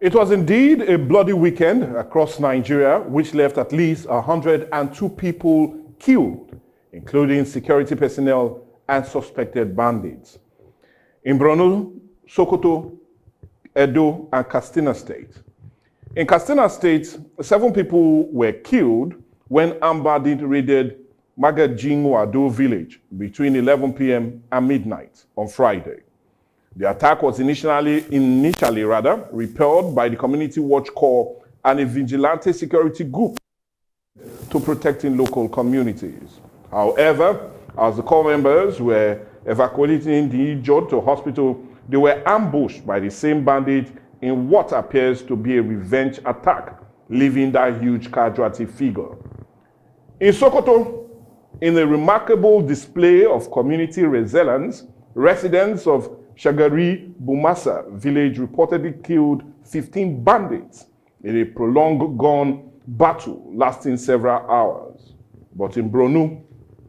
It was indeed a bloody weekend across Nigeria, which left at least 102 people killed, including security personnel and suspected bandits. In Borno, Sokoto, Edo, and Katsina State. In Katsina State, 7 people were killed when armed bandits raided Magajinwado village between 11 p.m. and midnight on Friday. The attack was initially repelled by the Community Watch Corps and a vigilante security group to protecting local communities. However, as the corps members were evacuating the injured to hospital, they were ambushed by the same bandit in what appears to be a revenge attack, leaving that huge casualty figure. In Sokoto, in a remarkable display of community resilience, residents of Shagari Bumasa village reportedly killed 15 bandits in a prolonged gun battle lasting several hours. But in Borno,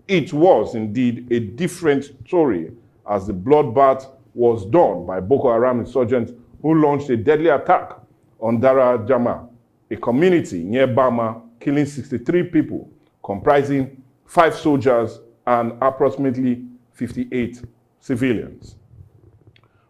it was indeed a different story, as the bloodbath was done by Boko Haram insurgents who launched a deadly attack on Dara Jama, a community near Bama, killing 63 people, comprising 5 soldiers and approximately 58 civilians.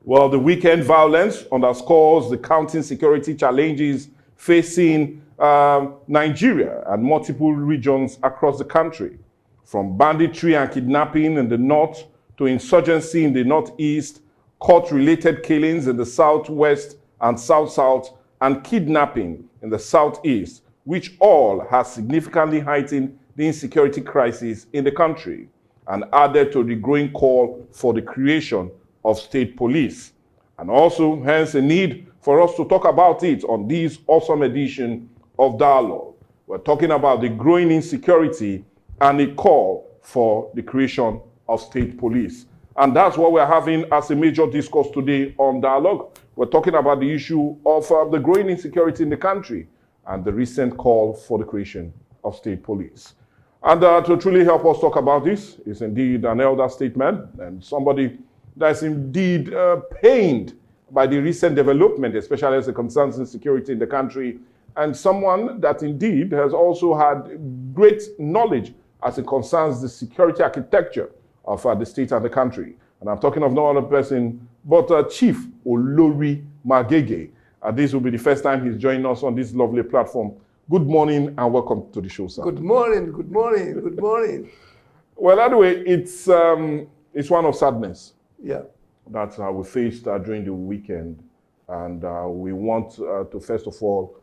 Well, the weekend violence underscores the counting security challenges facing Nigeria and multiple regions across the country, from banditry and kidnapping in the north to insurgency in the northeast, court-related killings in the southwest and south-south, and kidnapping in the southeast, which all has significantly heightened the insecurity crisis in the country and added to the growing call for the creation of state police, and also hence a need for us to talk about it on this awesome edition of Dialogue. We're talking about the growing insecurity and a call for the creation of state police. And that's what we're having as a major discourse today on Dialogue. We're talking about the issue of the growing insecurity in the country and the recent call for the creation of state police. And to truly help us talk about this is indeed an elder statesman and somebody that's indeed pained by the recent development, especially as it concerns insecurity in the country, and someone that indeed has also had great knowledge as it concerns the security architecture of the state and the country. And I'm talking of no other person but Chief Olori Magege. This will be the first time he's joining us on this lovely platform. Good morning and welcome to the show, sir. Good morning, good morning, good morning. Well, anyway, it's one of sadness. Yeah. That we faced during the weekend. And we want to, first of all,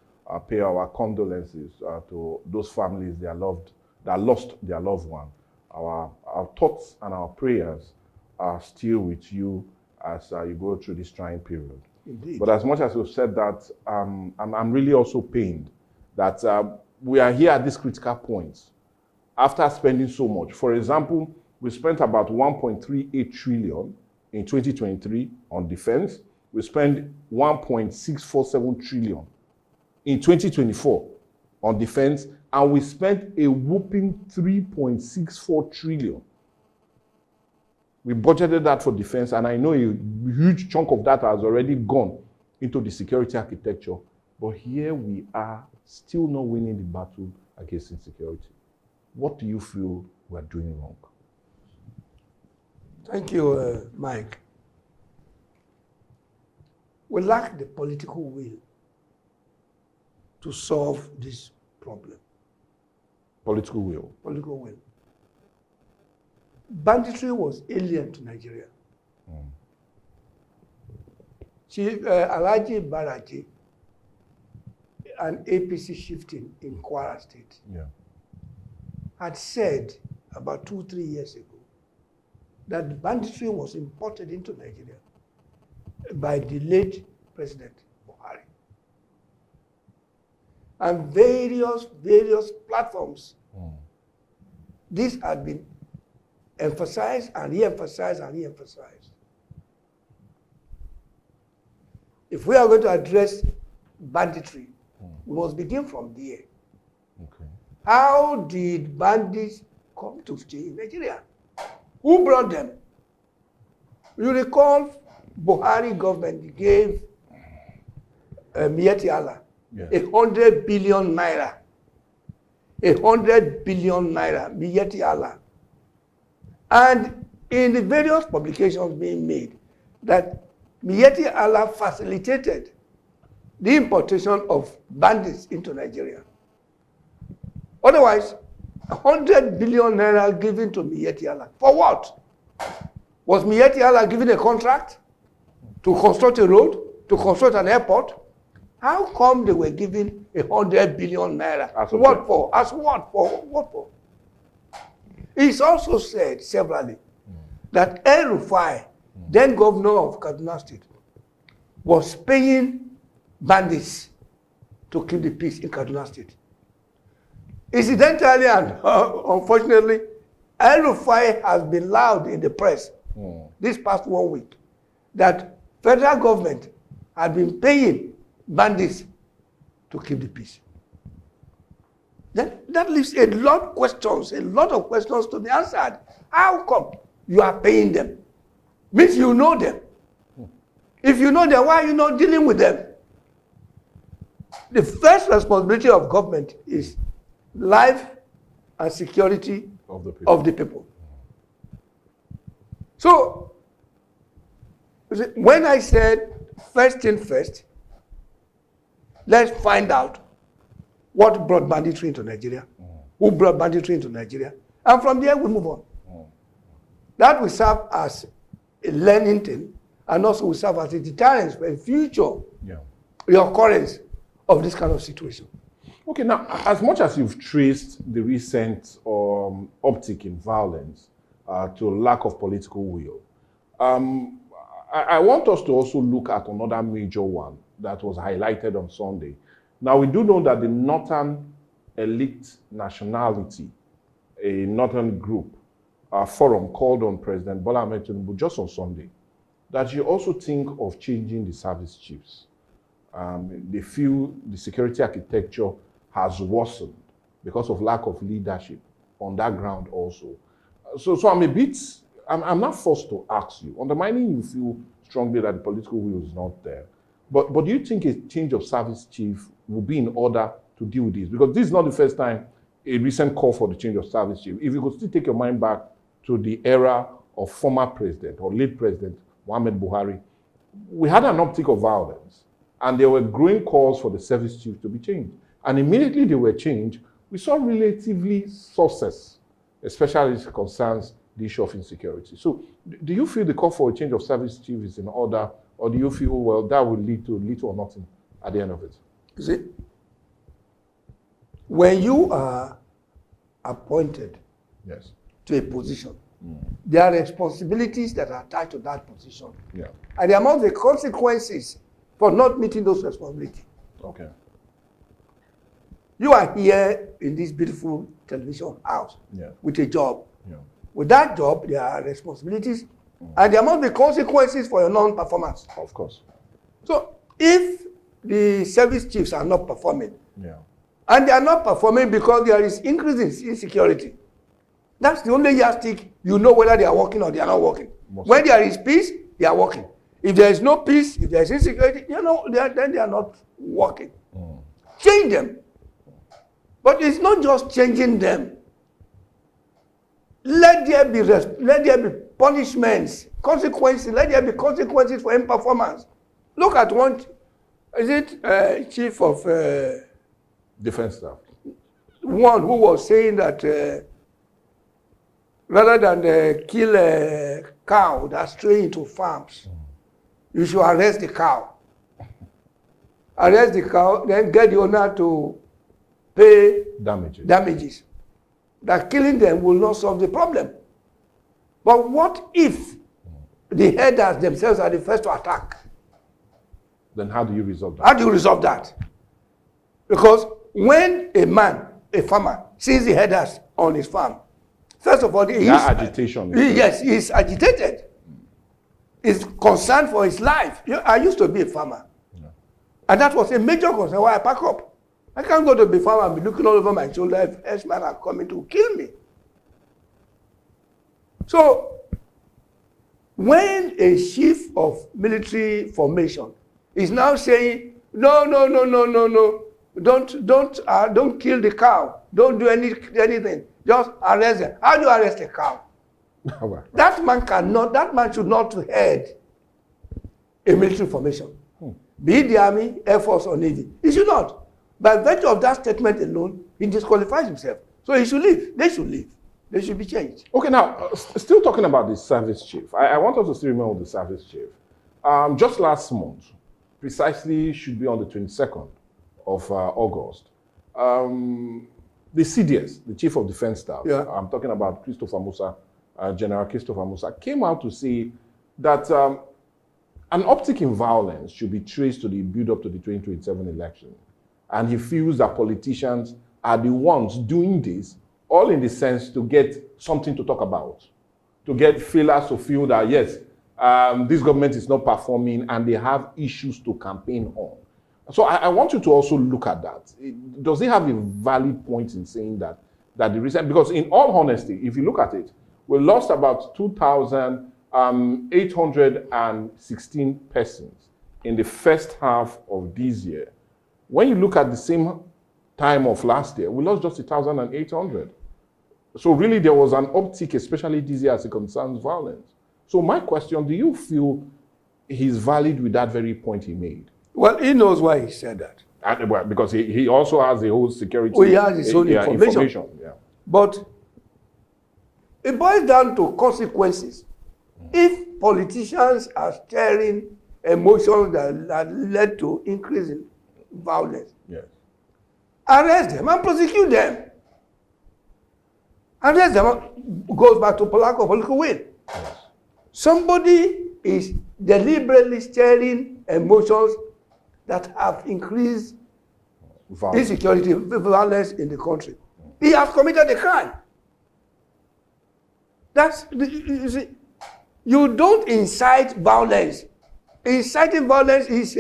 pay our condolences to those families that lost their loved one. Our thoughts and our prayers are still with you as you go through this trying period. Indeed. But as much as you've said that, I'm really also pained that we are here at this critical point after spending so much. For example, we spent about 1.38 trillion in 2023 on defense. We spent 1.647 trillion in 2024 on defense, and we spent a whopping 3.64 trillion. We budgeted that for defense, and I know a huge chunk of that has already gone into the security architecture. But here we are, still not winning the battle against insecurity. What do you feel we're doing wrong? Thank you, Mike. We lack the political will to solve this problem. Political will. Political will. Banditry was alien to Nigeria. Chief Alhaji Baraje, an APC chieftain in Kwara State, had said about 2-3 years ago that banditry was imported into Nigeria by the late President Buhari. And various platforms, this had been emphasized and re-emphasized and re-emphasized. If we are going to address banditry, we must begin from there. Okay. How did bandits come to stay in Nigeria? Who brought them? You recall Buhari government gave Miyetti Allah, Yeah. 100 billion naira. 100 billion naira, Miyetti Allah. And in the various publications being made, that Miyetti Allah facilitated the importation of bandits into Nigeria. Otherwise, 100 billion naira given to Miyetti Allah. For what? Was Miyetti Allah given a contract to construct a road, to construct an airport? How come they were given 100 billion naira? What for? As what for? What for? It's also said severally that El-Rufai, then governor of Kaduna State, was paying bandits to keep the peace in Kaduna State. Incidentally and unfortunately, El-Rufai has been loud in the press this past 1 week that federal government had been paying bandits to keep the peace. Then that leaves a lot of questions to be answered. How come you are paying them? Means you know them. If you know them, why are you not dealing with them? The first responsibility of government is life and security of the people. So, when I said first thing first, let's find out what brought banditry into Nigeria, who brought banditry into Nigeria, and from there we move on. That will serve as a learning thing, and also will serve as a deterrent for a future reoccurrence of this kind of situation. Okay, now, as much as you've traced the recent uptick in violence to lack of political will, I want us to also look at another major one that was highlighted on Sunday. Now, we do know that the Northern Elite Nationality, a Northern group, forum called on President Bola Ahmed Tinubu just on Sunday, that you also think of changing the service chiefs. They feel the security architecture has worsened because of lack of leadership on that ground also. So I'm not forced to ask you. Undermining you feel strongly that the political will is not there. But do you think a change of service chief will be in order to deal with this? Because this is not the first time a recent call for the change of service chief. If you could still take your mind back to the era of former president or late president Muhammad Buhari, we had an uptick of violence and there were growing calls for the service chief to be changed. And immediately they were changed, we saw relatively success, especially as it concerns the issue of insecurity. So do you feel the call for a change of service chief is in order, or do you feel, well, that will lead to little or nothing at the end of it? You see, when you are appointed to a position, there are responsibilities that are attached to that position. Yeah. And there are the consequences for not meeting those responsibilities. Okay. You are here in this beautiful television house with a job. Yeah. With that job, there are responsibilities, and there must be consequences for your non-performance. Of course. So, if the service chiefs are not performing, And they are not performing because there is increase in insecurity. That's the only yardstick you know whether they are working or they are not working. When there is peace, they are working. If there is no peace, if there is insecurity, then they are not working. Change them. But it's not just changing them. Let there be punishments, consequences. Let there be consequences for imperformance. Look at one. Is it chief of defense staff? One who was saying that rather than kill a cow that's straying into farms, you should arrest the cow. Arrest the cow, then get the owner to pay damages. That killing them will not solve the problem. But what if the herders themselves are the first to attack? Then how do you resolve that? How do you resolve that? Because when a farmer, sees the herders on his farm, first of all, he's agitated. He's concerned for his life. I used to be a farmer. And that was a major concern why I pack up. I can't go to the farm and be looking all over my shoulder if X-Men are coming to kill me. So, when a chief of military formation is now saying no. Don't kill the cow. Don't do anything. Just arrest them. How do you arrest a cow? That man should not head a military formation. Be it the army, air force, or navy. He should not. By virtue of that statement alone, he disqualifies himself. So he should leave. They should leave. They should be changed. Okay, now, still talking about the service chief. I want us to still remember the service chief. Just last month, precisely should be on the 22nd of August, the CDS, the Chief of Defense Staff, I'm talking about Christopher Musa, General Christopher Musa, came out to say that an uptick in violence should be traced to the build-up to the 2027 election. And he feels that politicians are the ones doing this, all in the sense to get something to talk about, to get failures to feel that, yes, this government is not performing and they have issues to campaign on. So I want you to also look at that. Does he have a valid point in saying that the reason, because in all honesty, if you look at it, we lost about 2,816 persons in the first half of this year. When you look at the same time of last year, we lost just 1,800. So really there was an uptick, especially this year as it concerns violence. So my question, do you feel he's valid with that very point he made? Well, he knows why he said that. Well, because he also has a whole security. He has his own information. Yeah. But it boils down to consequences. If politicians are stirring emotions that led to increase in violence, yes, arrest them and prosecute them. Arrest them goes back to lack of political will. Yes. Somebody is deliberately stirring emotions that have increased insecurity, violence in the country. He has committed a crime. You see, you don't incite violence. Inciting violence is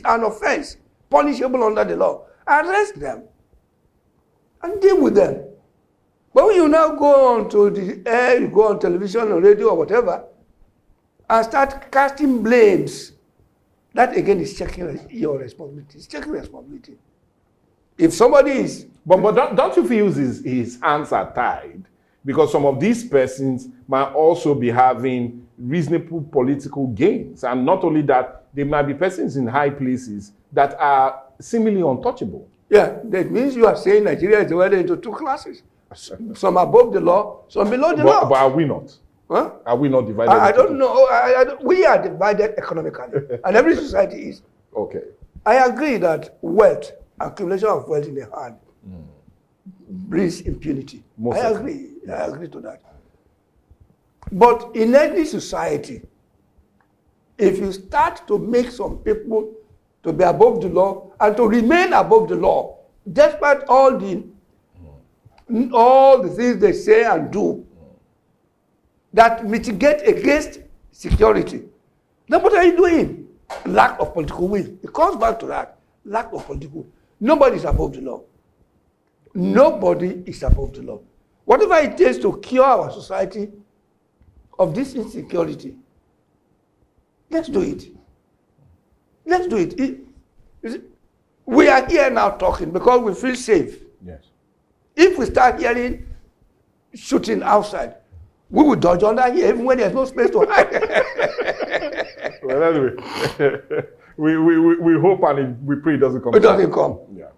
an offense, punishable under the law. Arrest them and deal with them. But when you now go on to the air, you go on television or radio or whatever, and start casting blames, that again is checking your responsibility. It's checking responsibility. If somebody is... But don't you feel his hands are tied? Because some of these persons might also be having reasonable political gains. And not only that, there might be persons in high places that are seemingly untouchable. Yeah, that means you are saying Nigeria is divided into two classes. Some above the law, some below the law. But are we not? Huh? Are we not divided? I don't know. We are divided economically. And every society is. Okay. I agree that wealth, accumulation of wealth in the hand, brings impunity. I agree to that. But in any society, if you start to make some people to be above the law and to remain above the law, despite all the things they say and do that mitigate against security, then what are you doing? Lack of political will. It comes back to that. Lack of political will. Nobody is above the law. Nobody is above the law. Whatever it takes to cure our society of this insecurity, let's do it. Let's do it. We are here now talking because we feel safe. Yes. If we start hearing shooting outside, we will dodge under here even when there's no space to hide. Well, anyway, we hope and we pray it doesn't come. It doesn't come. Yeah.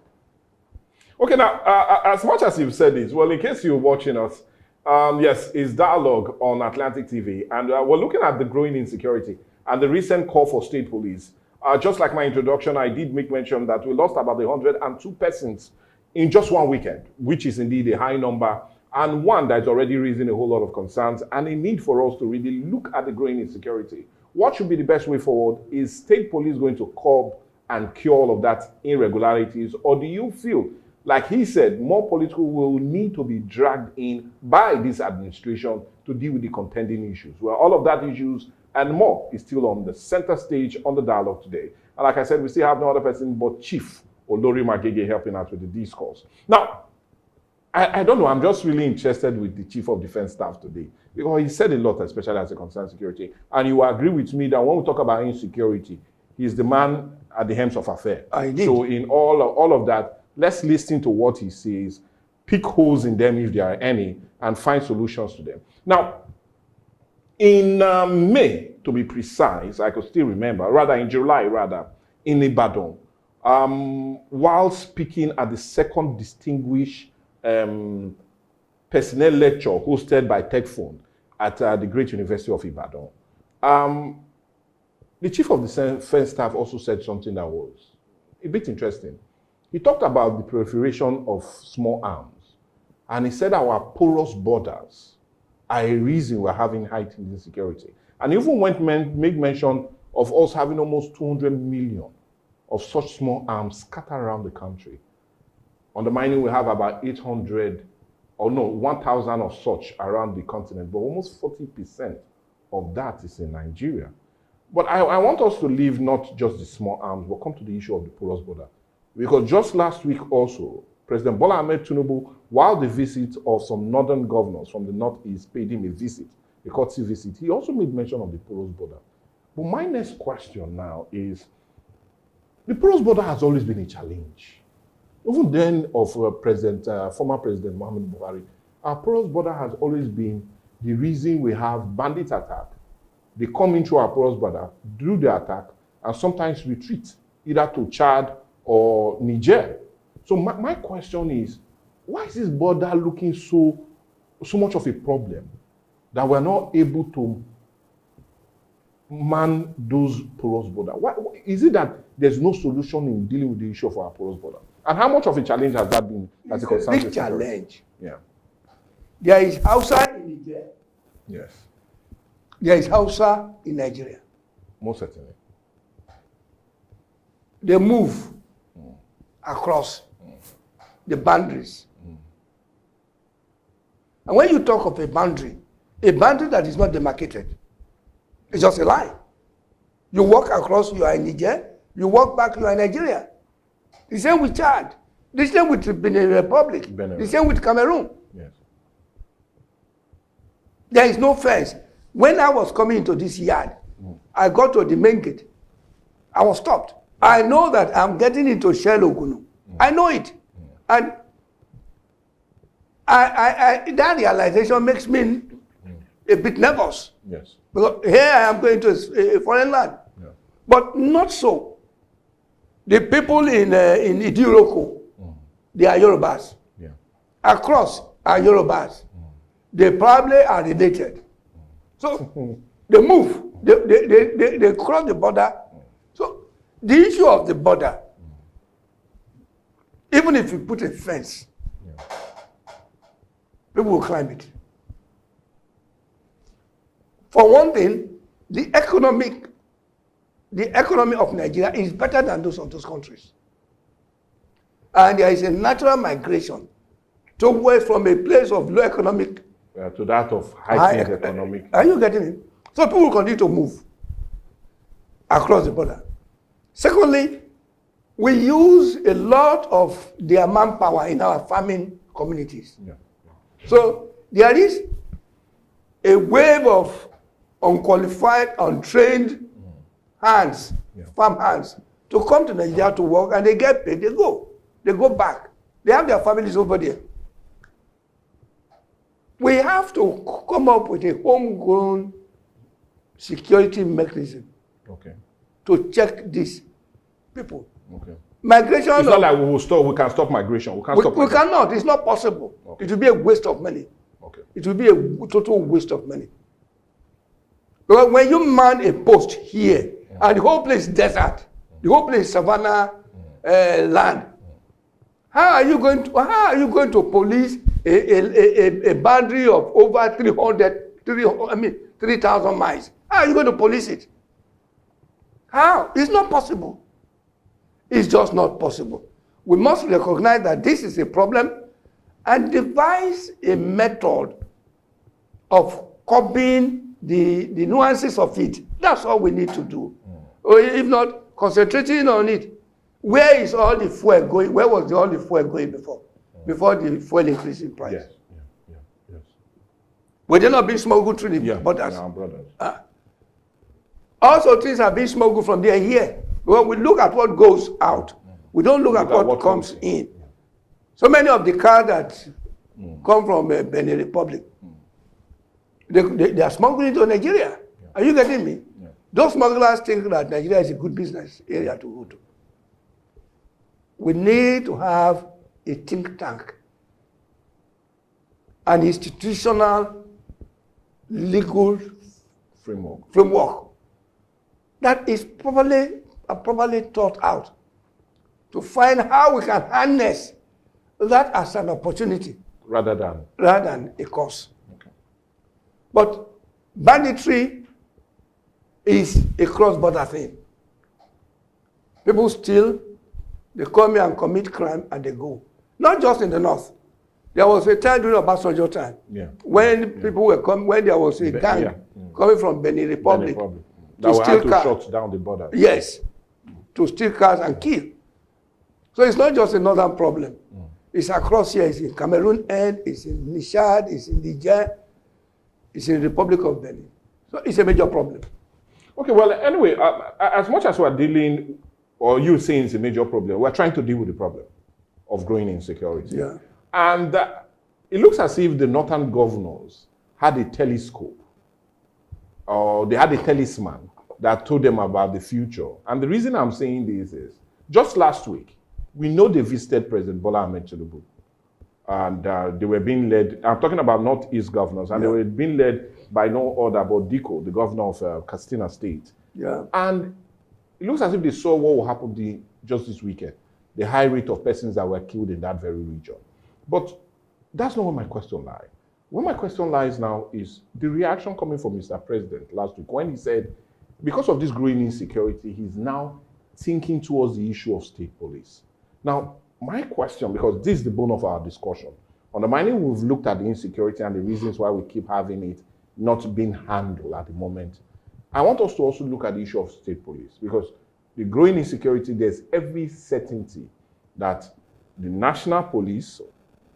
Okay, now, as much as you've said this, well, in case you're watching us, yes, it's Dialogue on Atlantic TV, and we're looking at the growing insecurity and the recent call for state police. Just like my introduction, I did make mention that we lost about 102 persons in just one weekend, which is indeed a high number, and one that's already raising a whole lot of concerns and a need for us to really look at the growing insecurity. What should be the best way forward? Is state police going to curb and cure all of that irregularities, or do you feel, like he said, more political will need to be dragged in by this administration to deal with the contending issues? Well, all of that issues and more is still on the center stage on the Dialogue today. And like I said, we still have no other person but Chief Olori Magege helping us with the discourse. Now, I don't know, I'm just really interested with the Chief of Defense Staff today, because he said a lot, especially as it concerns security. And you agree with me that when we talk about insecurity, He's the man at the helms of affair. Indeed. So in all of that, let's listen to what he says, pick holes in them if there are any, and find solutions to them. Now, in May, to be precise, I could still remember, rather in July, in Ibadan, while speaking at the second distinguished personnel lecture hosted by TechFund at the Great University of Ibadan, the chief of the defense staff also said something that was a bit interesting. He talked about the proliferation of small arms, and he said our porous borders are a reason we're having heightened insecurity. And even made mention of us having almost 200 million of such small arms scattered around the country. On the mining, we have about 1,000 of such around the continent, but almost 40% of that is in Nigeria. But I want us to leave not just the small arms, but come to the issue of the porous border. Because just last week also, President Bola Ahmed Tinubu, while the visit of some northern governors from the northeast paid him a visit, a courtesy visit, he also made mention of the porous border. But my next question now is, the porous border has always been a challenge. Even then of former President Muhammadu Buhari, our porous border has always been the reason we have bandit attack. They come into our porous border, do the attack, and sometimes retreat, either to Chad or Niger. So my question is, why is this border looking so much of a problem that we're not able to man those porous borders? Why is it that there's no solution in dealing with the issue of our porous border? And how much of a challenge has that been as a concern? Big challenge. Yeah. There is Hausa in Niger. Yes. There is Hausa in Nigeria. Most certainly. They move across the boundaries. And when you talk of a boundary that is not demarcated, it's just a line. You walk across, you are in Niger. You walk back, you are in Nigeria. The same with Chad. The same with Benin Republic. The same with Cameroon. Yes. There is no fence. When I was coming into this yard, I got to the main gate. I was stopped. I know that I'm getting into Shell Ogunu. I know it. And I that realization makes me a bit nervous. Yes. Because here I am going to a foreign land. Yeah. But not so. The people in Idiroko, they are Yorubas. Yeah. Across are Yorubas. They probably are related. So they move. They cross the border. So the issue of the border, even if you put a fence, people will climb it. For one thing, the economy of Nigeria is better than those of those countries. And there is a natural migration towards from a place of low economic to that of heightened economic. Are you getting it? So people will continue to move across the border. Secondly, we use a lot of their manpower in our farming communities. Yeah. So there is a wave of unqualified, untrained hands, farm hands, to come to Nigeria to work, and they get paid. They go back. They have their families over there. We have to come up with a homegrown security mechanism to check these people. Okay. Migration. It's not like we can stop migration. We cannot. It's not possible. Okay. It will be a waste of money. Okay. It will be a total waste of money. Because when you man a post here, and the whole place is desert, the whole place is savannah land, how are you going to police a boundary of over 3,000 miles? How are you going to police it? How? It's not possible. It's just not possible. We must recognize that this is a problem and devise a method of curbing the nuances of it. That's all we need to do. Or if not, concentrating on it. Where is all the fuel going? Where was all the fuel going before? Before the fuel increase in price? Yes. Were they not being smuggled through the borders? Yeah, our brothers. Also, things are being smuggled from there here. Well, we look at what goes out. We don't look at what comes in. So many of the cars that come from Benin Republic, they are smuggling to Nigeria. Are you getting me? Yeah. Those smugglers think that Nigeria is a good business area to go to. We need to have a think tank, an institutional legal framework that is properly thought out to find how we can harness that as an opportunity rather than a cause. Okay. But banditry is a cross-border thing. People steal, they come here and commit crime, and they go. Not just in the north. There was a time during Obasanjo time when people were coming, when there was a gang coming from Benin Republic to steal cars. Shut down the border. Yes, to steal cars and kill. So it's not just a northern problem. It's across here. It's in Cameroon end, it's in Nichad, it's in Niger, it's in the Republic of Benin. So it's a major problem. Okay, well, anyway, as much as we're dealing, or you saying it's a major problem, we're trying to deal with the problem of growing insecurity. Yeah. And it looks as if the northern governors had a telescope, or they had a talisman that told them about the future. And the reason I'm saying this is, just last week, we know they visited President Bola Ahmed Tinubu. And they were being led, I'm talking about Northeast governors, and they were being led by no other but Diko, the governor of Katsina State. Yeah. And it looks as if they saw what will happen just this weekend, the high rate of persons that were killed in that very region. But that's not where my question lies. Where my question lies now is the reaction coming from Mr. President last week when he said, because of this growing insecurity, he's now thinking towards the issue of state police. Now, my question, because this is the bone of our discussion, on the mining, we've looked at the insecurity and the reasons why we keep having it not being handled at the moment. I want us to also look at the issue of state police, because the growing insecurity, there's every certainty that the national police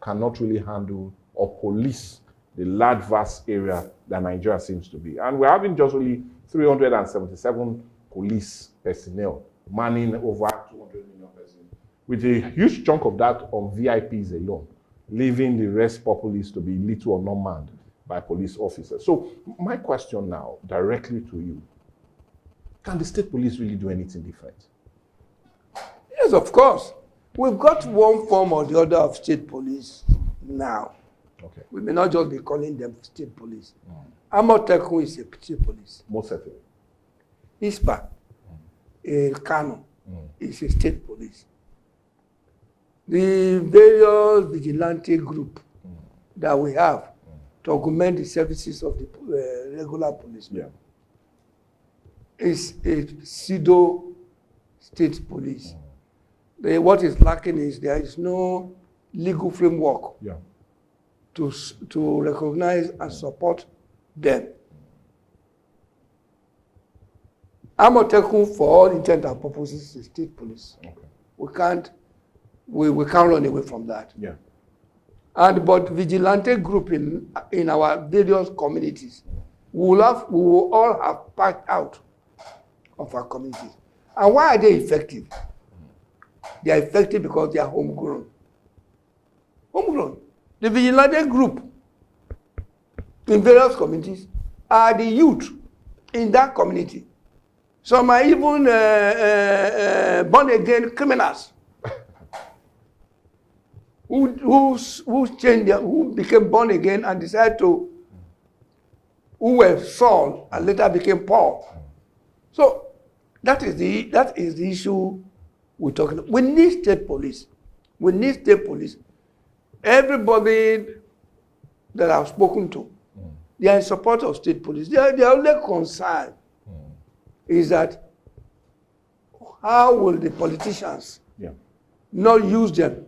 cannot really handle or police the large, vast area that Nigeria seems to be. And we're having just only 377 police personnel manning over 200 million persons, with a huge chunk of that on VIPs alone, leaving the rest populace to be little or not manned by police officers. So my question now, directly to you, can the state police really do anything different? Yes, of course. We've got one form or the other of state police now. Okay. We may not just be calling them state police. Amotekun is a state police. Most certainly. ISPA, Kano, is a state police. The various vigilante group that we have to augment the services of the regular policemen is a pseudo state police. What is lacking is there is no legal framework to recognize and support them. Amotekun, for all intent and purposes, is state police. Okay. We can't run away from that. Yeah. But vigilante group in our various communities, we will all have packed out of our communities. And why are they effective? They are effective because they are homegrown. Homegrown. The vigilante group in various communities are the youth in that community. Some are even born-again criminals who became born again and decided who were Saul and later became Paul. So that is the issue we're talking about. We need state police. We need state police. Everybody that I've spoken to, they are in support of state police. Their only concern is that how will the politicians not use them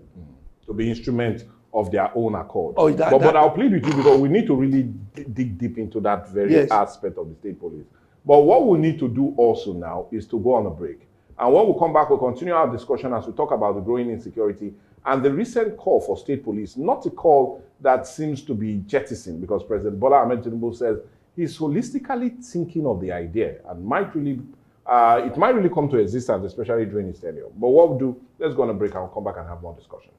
to be instruments of their own accord? But I'll plead with you because we need to really dig deep into that very aspect of the state police. But what we need to do also now is to go on a break. And when we come back, we'll continue our discussion as we talk about the growing insecurity and the recent call for state police, not a call that seems to be jettisoned, because President Bola Ahmed Tinubu says he's holistically thinking of the idea and might really it might really come to existence, especially during his tenure. But what we'll do, let's go on a break and we'll come back and have more discussion.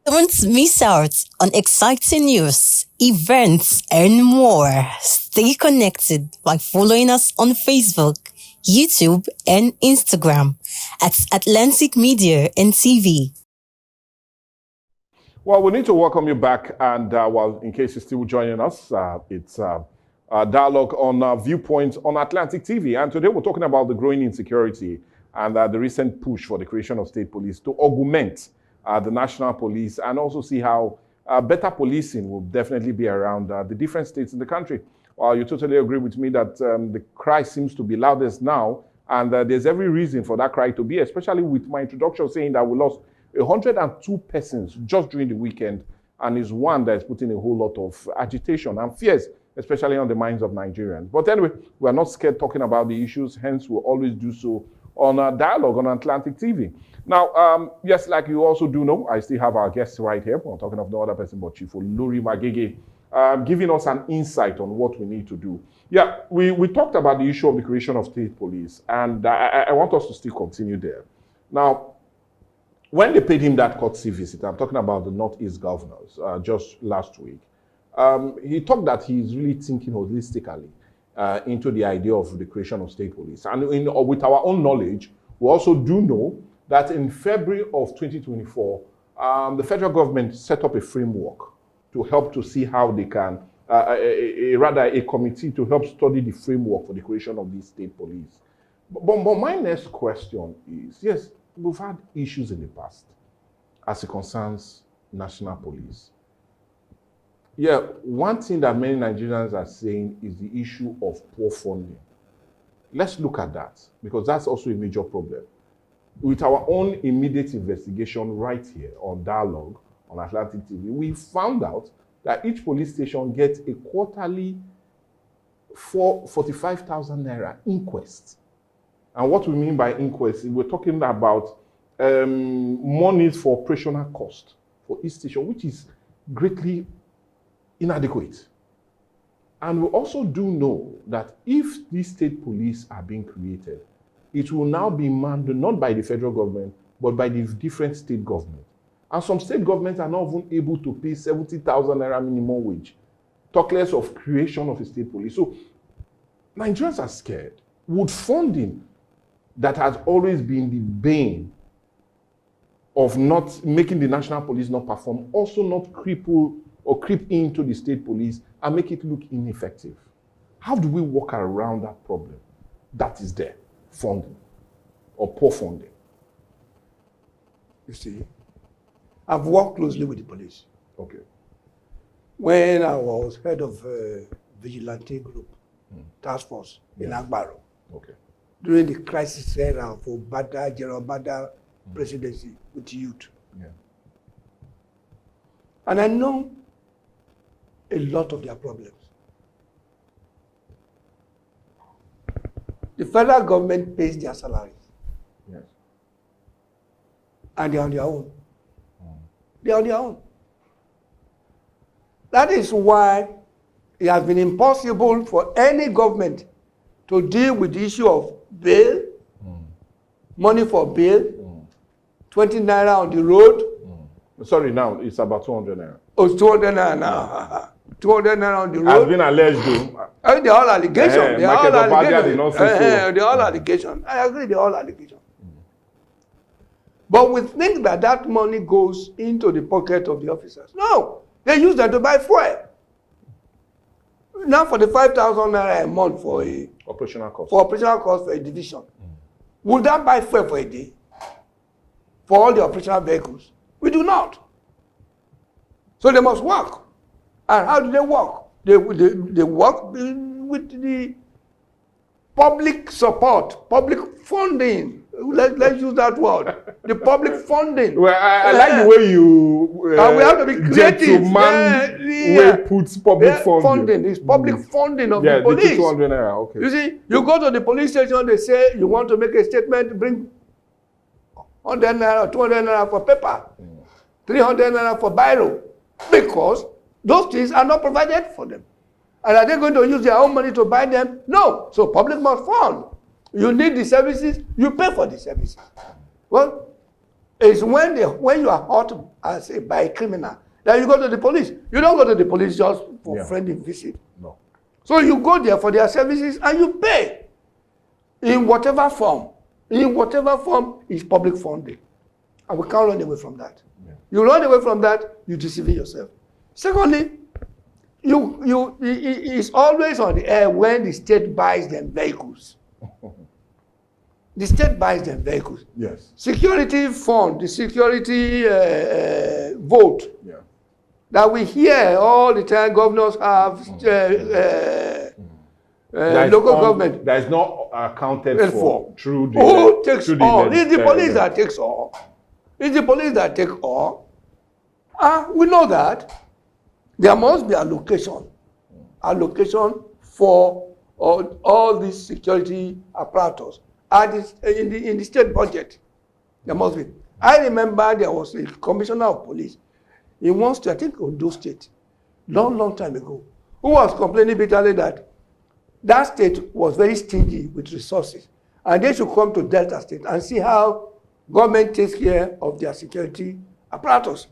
Don't miss out on exciting news, events, and more. Stay connected by following us on Facebook, YouTube, and Instagram at Atlantic Media and TV. Well, we need to welcome you back. And well, in case you're still joining us, it's a dialogue on Viewpoints on Atlantic TV. And today we're talking about the growing insecurity and the recent push for the creation of state police to augment the national police and also see how better policing will definitely be around the different states in the country. You totally agree with me that the cry seems to be loudest now, and there's every reason for that cry to be, especially with my introduction saying that we lost 102 persons just during the weekend, and is one that is putting a whole lot of agitation and fears, especially on the minds of Nigerians. But anyway, we're not scared talking about the issues, hence we'll always do so on a dialogue on Atlantic TV. Now, yes, like you also do know, I still have our guests right here. We're talking of no other person but Chief Olori Magege, giving us an insight on what we need to do. Yeah, we talked about the issue of the creation of state police, and I want us to still continue there. Now, when they paid him that courtesy visit, I'm talking about the Northeast governors just last week, he talked that he's really thinking holistically into the idea of the creation of state police. And with our own knowledge, we also do know that in February of 2024, the federal government set up a framework to help to see how they can, rather a committee to help study the framework for the creation of these state police. But my next question is, yes, we've had issues in the past as it concerns national police. Yeah, one thing that many Nigerians are saying is the issue of poor funding. Let's look at that, because that's also a major problem. With our own immediate investigation right here on Dialogue on Atlantic TV, we found out that each police station gets a quarterly 45,000 naira inquest. And what we mean by inquest, we're talking about monies for operational cost for each station, which is greatly inadequate. And we also do know that if these state police are being created, it will now be manned not by the federal government, but by the different state governments. And some state governments are not even able to pay 70,000 naira minimum wage, talk less of creation of a state police. So Nigerians are scared. Would funding that has always been the bane of not making the national police not perform also not cripple or creep into the state police and make it look ineffective? How do we work around that problem that is there? Funding or poor funding. You see, I've worked closely with the police. Okay. When I was head of vigilante group, task force in Agbaro, Okay. during the crisis era of Obada, General Obada presidency with youth. Yeah. And I know a lot of their problems. The federal government pays their salaries. Yes. And they're on their own. They're on their own. That is why it has been impossible for any government to deal with the issue of bail, money for bail, 20 naira on the road. Sorry, now it's about 200 naira. Oh, it's 200 naira now. 200 naira on the road. Has been alleged though. I mean, they're all allegations. They're all allegations. They're They're all allegations. I agree, they're all allegations. But we think that that money goes into the pocket of the officers. No, they use that to buy fuel. Now for the 5,000 naira a month for a Operational cost. for a division. Would that buy fuel for a day? For all the operational vehicles? We do not. So they must work. And how do they work? They work with the public support, public funding. Let's use that word. The public funding. Well, I like the way you and we have to be creative. way puts public funding. It's public funding of the the police. The 200 naira, okay. You see, you go to the police station, they say you want to make a statement, bring 100 naira, 200 naira for paper, 300 naira for biro, because those things are not provided for them. And are they going to use their own money to buy them? No. So public must fund. You need the services, you pay for the services. Well, it's when you are hurt by a criminal that you go to the police. You don't go to the police just for friendly visit. No. So you go there for their services and you pay in whatever form. In whatever form is public funding. And we can't run away from that. Yeah. You run away from that, you deceive yourself. Secondly, it's always on the air when the state buys them vehicles. The state buys them vehicles. Yes. Security fund, the security vote that we hear all the time governors have, local government. That is not accounted for through the... Who takes all? It's the police that takes all. It's the police that take all. We know that. There must be allocation for all these security apparatus. In the state budget, there must be. I remember there was a commissioner of police in one state, I think Ondo State, long time ago, who was complaining bitterly that state was very stingy with resources, and they should come to Delta State and see how government takes care of their security apparatus.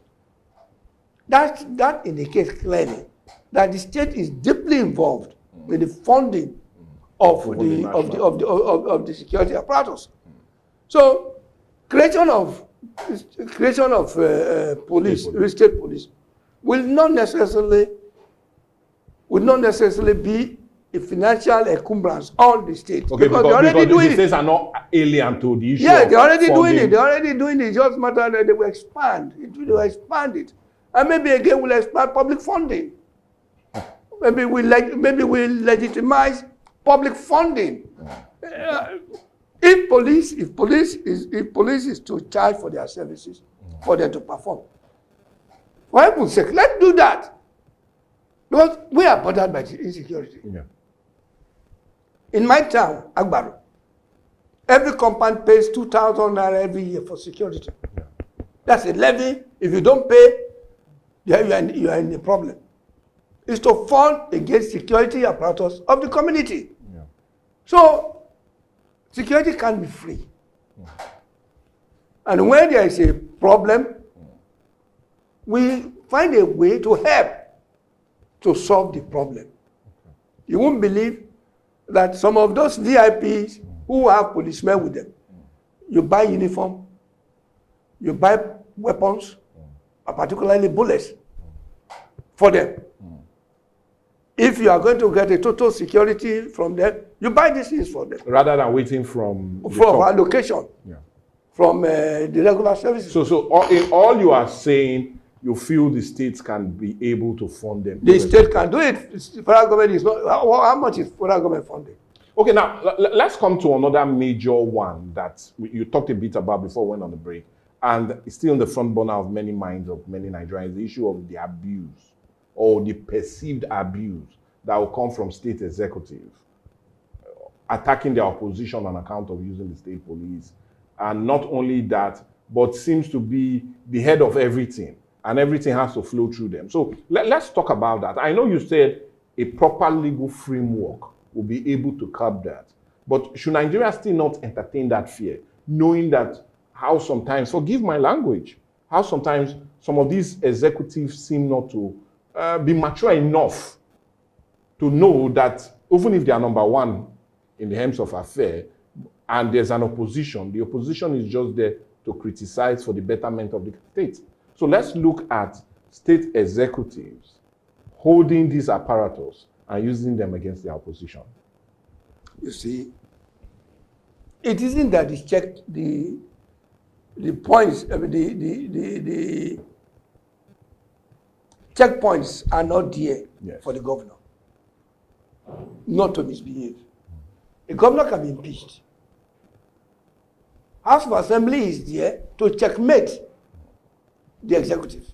That indicates clearly that the state is deeply involved with the funding of the security apparatus. So, creation of police, state police, will not necessarily be a financial encumbrance on the state. Okay, because they're already doing the states are not alien to the issue. Yeah, they're already doing it. They're already doing it. It's just a matter that they will expand. They will expand it, and maybe again we'll expand public funding. Maybe we'll legitimize public funding. If police is to charge for their services, for them to perform, for heaven's sake, let's do that. Because we are bothered by insecurity. Yeah. In my town, Agbaru, every compound pays 2,000 naira every year for security. Yeah. That's a levy. If you don't pay, you are in a problem. It's to fund against security apparatus of the community. Yeah. So, security can't be free. Yeah. And when there is a problem, we find a way to help to solve the problem. You won't believe that some of those VIPs who have policemen with them, you buy uniform, you buy weapons, particularly bullets, for them. If you are going to get a total security from them, you buy these things for them. Rather than waiting for allocation from the regular services. So in all you are saying, you feel the states can be able to fund them? The state can do it. The federal government is not. How much is federal government funding? Okay, now let's come to another major one that you talked a bit about before we went on the break, and it's still in the front burner of many minds of many Nigerians, the issue of the abuse or the perceived abuse that will come from state executives attacking their opposition on account of using the state police. And not only that, but seems to be the head of everything, and everything has to flow through them. So let's talk about that. I know you said a proper legal framework will be able to curb that. But should Nigeria still not entertain that fear, knowing that how sometimes, forgive my language, how sometimes some of these executives seem not to be mature enough to know that even if they are number one in the helms of affair and there's an opposition, the opposition is just there to criticize for the betterment of the state. So let's look at state executives holding these apparatus and using them against the opposition. You see, it isn't that the points, the checkpoints are not there for the governor not to misbehave. A governor can be impeached. House of Assembly is there to checkmate the executive.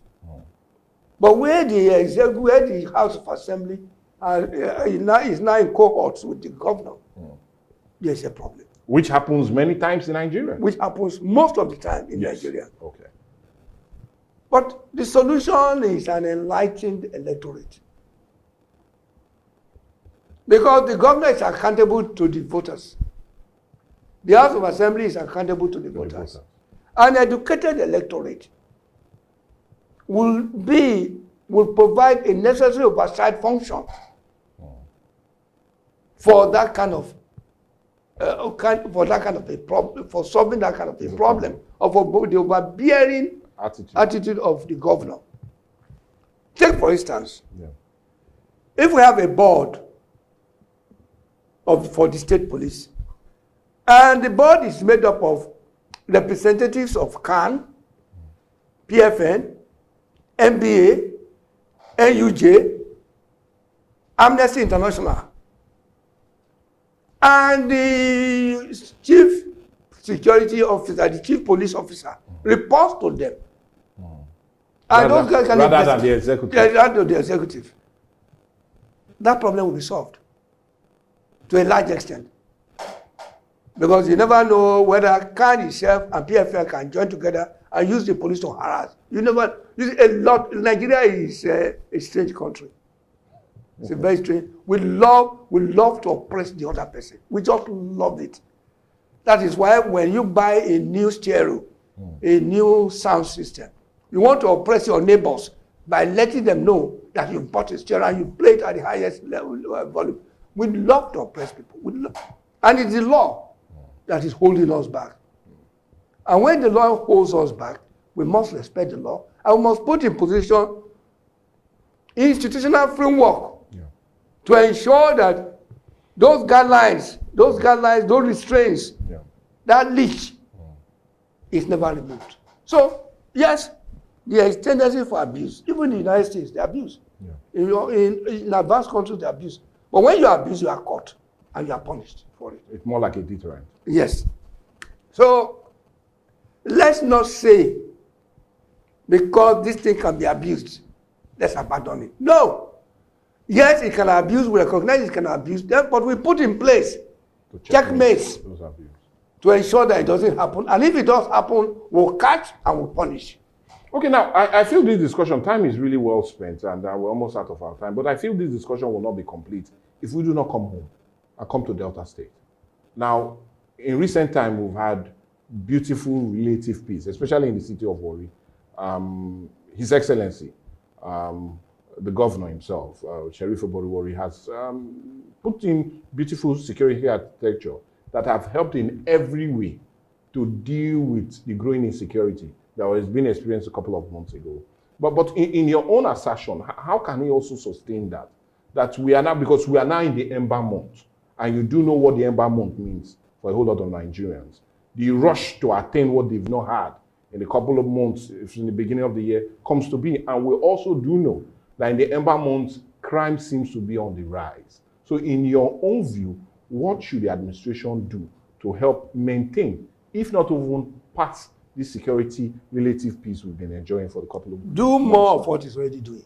But where the House of Assembly is now in cohorts with the governor, there's a problem. Which happens many times in Nigeria. Which happens most of the time in Nigeria. Okay. But the solution is an enlightened electorate. Because the governor is accountable to the voters. The House of Assembly is accountable to the voters. An educated electorate will provide a necessary oversight function for that kind of a problem, for solving that kind of a problem, of the overbearing attitude of the governor. Take for instance, if we have a board for the state police, and the board is made up of representatives of CAN, PFN, NBA, NUJ, Amnesty International, and the chief security officer, the chief police officer, reports to them. And those guys can rather than the executive. Rather than the executive. That problem will be solved to a large extent. Because you never know whether CAN itself and PFL can join together and use the police to harass. You never, Nigeria is a strange country. It's a very strange. We love to oppress the other person. We just love it. That is why when you buy a new stereo, a new sound system, you want to oppress your neighbors by letting them know that you bought a stereo and you play it at the highest level volume. We love to oppress people. And it's the law that is holding us back. And when the law holds us back, we must respect the law and we must put in position institutional framework to ensure that those guidelines, those restraints, that leash is never removed. So, yes, there is tendency for abuse. Even in the United States, they abuse. In advanced countries, they abuse. But when you abuse, you are caught and you are punished for it. It's more like a deterrent. Yes. So, let's not say because this thing can be abused, let's abandon it. No. Yes, it can abuse, we recognize it can abuse them, but we put in place checkmates to ensure that it doesn't happen. And if it does happen, we'll catch and we'll punish. Okay, now, I feel this discussion, time is really well spent, and we're almost out of our time, but I feel this discussion will not be complete if we do not come home and come to Delta State. Now, in recent time, we've had beautiful relative peace, especially in the city of Warri. His Excellency, the governor himself, Sheriff Warri, has put in beautiful security architecture that have helped in every way to deal with the growing insecurity that was being experienced a couple of months ago. But in your own assertion, how can he also sustain that? That we are now, because we are now in the Ember Month, and you do know what the Ember Month means for a whole lot of Nigerians. The rush to attain what they've not had in a couple of months, in the beginning of the year, comes to be. And we also do know that in the Ember Months, crime seems to be on the rise. So in your own view, what should the administration do to help maintain, if not even pass, this security relative peace we've been enjoying for a couple of months? Do more of what he's already doing.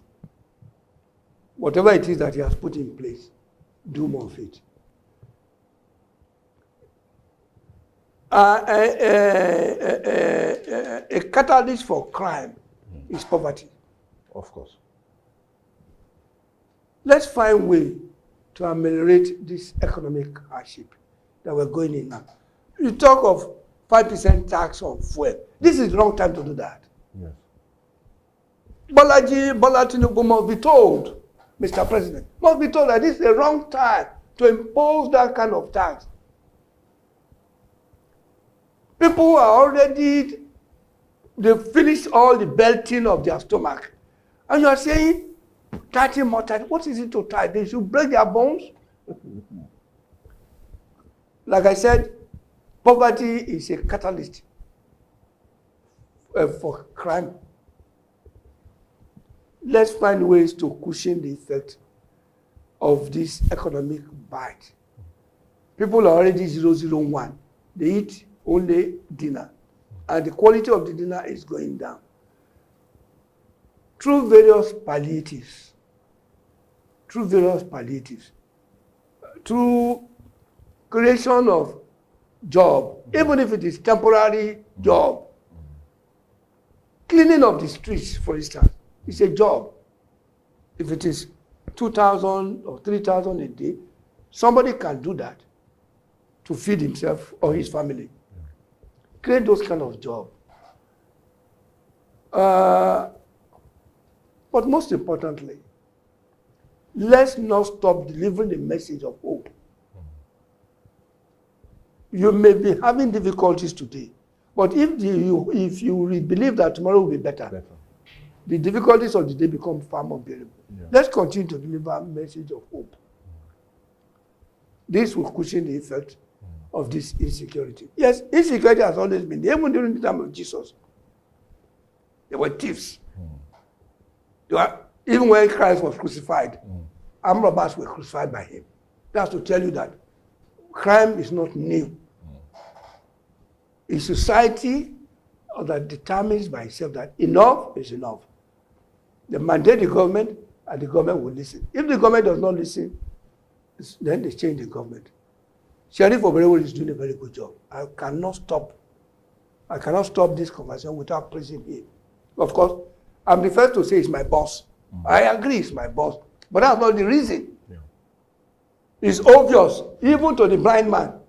Whatever it is that he has put in place, do more of it. A catalyst for crime is poverty. Of course. Let's find a way to ameliorate this economic hardship that we're going in now. You talk of 5% tax on fuel. This is the wrong time to do that. Yes. Bola Tinubu must be told, Mr. President, must be told that this is the wrong time to impose that kind of tax. People are already, they finished all the belting of their stomach. And you are saying, 30 more times. What is it to try? They should break their bones. Like I said, poverty is a catalyst for crime. Let's find ways to cushion the effect of this economic bite. People are already 001. They eat only dinner. And the quality of the dinner is going down. Through various palliatives, through creation of job, even if it is temporary job. Cleaning of the streets, for instance, is a job. If it is 2,000 or 3,000 a day, somebody can do that. to feed himself or his family. Create those kind of jobs. But most importantly, let's not stop delivering the message of hope. You may be having difficulties today, but if you believe that tomorrow will be better, the difficulties of the day become far more bearable. Yeah. Let's continue to deliver a message of hope. This will cushion the effect of this insecurity. Yes, insecurity has always been there. Even during the time of Jesus, there were thieves. Even when Christ was crucified, armed robbers were crucified by him. That's to tell you that crime is not new. A society that determines by itself that enough is enough. They mandate the government, and the government will listen. If the government does not listen, then they change the government. Sheriff Oberewo is doing a very good job. I cannot stop this conversation without praising him. Of course, I'm the first to say he's my boss. I agree he's my boss, but that's not the reason. Yeah. It's obvious, even to the blind man,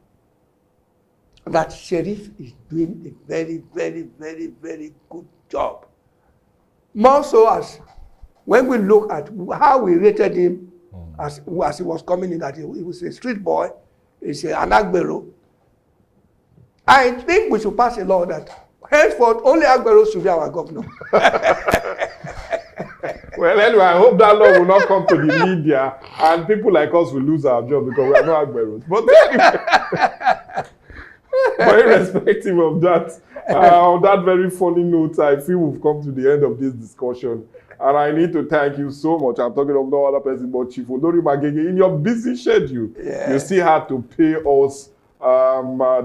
that Sheriff is doing a very, very, very, very good job. More so as when we look at how we rated him as he was coming in, that he was a street boy, he's an agbero. I think we should pass a law that henceforth only agberos should be our governor. Well, anyway, I hope that law will not come to the media and people like us will lose our job because we are not agberos. But anyway, but irrespective of that, on that very funny note, I feel we've come to the end of this discussion. And I need to thank you so much. I'm talking of no other person but Chief Olori Magege. In your busy schedule, you still had to pay us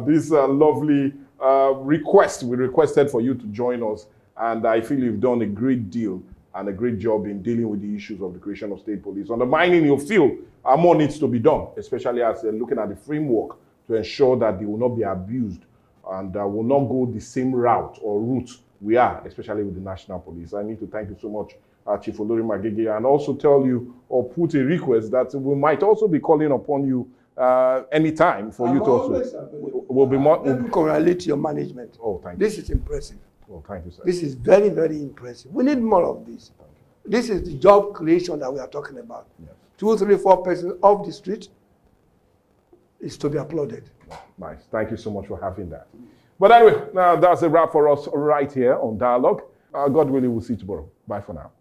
this lovely request. We requested for you to join us. And I feel you've done a great deal and a great job in dealing with the issues of the creation of state police. Undermining your field, more needs to be done, especially as they're looking at the framework to ensure that they will not be abused and will not go the same route or route we are, especially with the national police. I need to thank you so much, Chief Olori Magege, and also tell you or put a request that we might also be calling upon you anytime for you to also. We'll be more. Let me congratulate your management. Oh, thank you. This is impressive. Oh, thank you, sir. This is very, very impressive. We need more of this. This is the job creation that we are talking about. Yes. 2, 3, 4 persons off the street is to be applauded. Nice. Thank you so much for having that. But anyway, now that's a wrap for us right here on Dialogue. God willing, we'll see you tomorrow. Bye for now.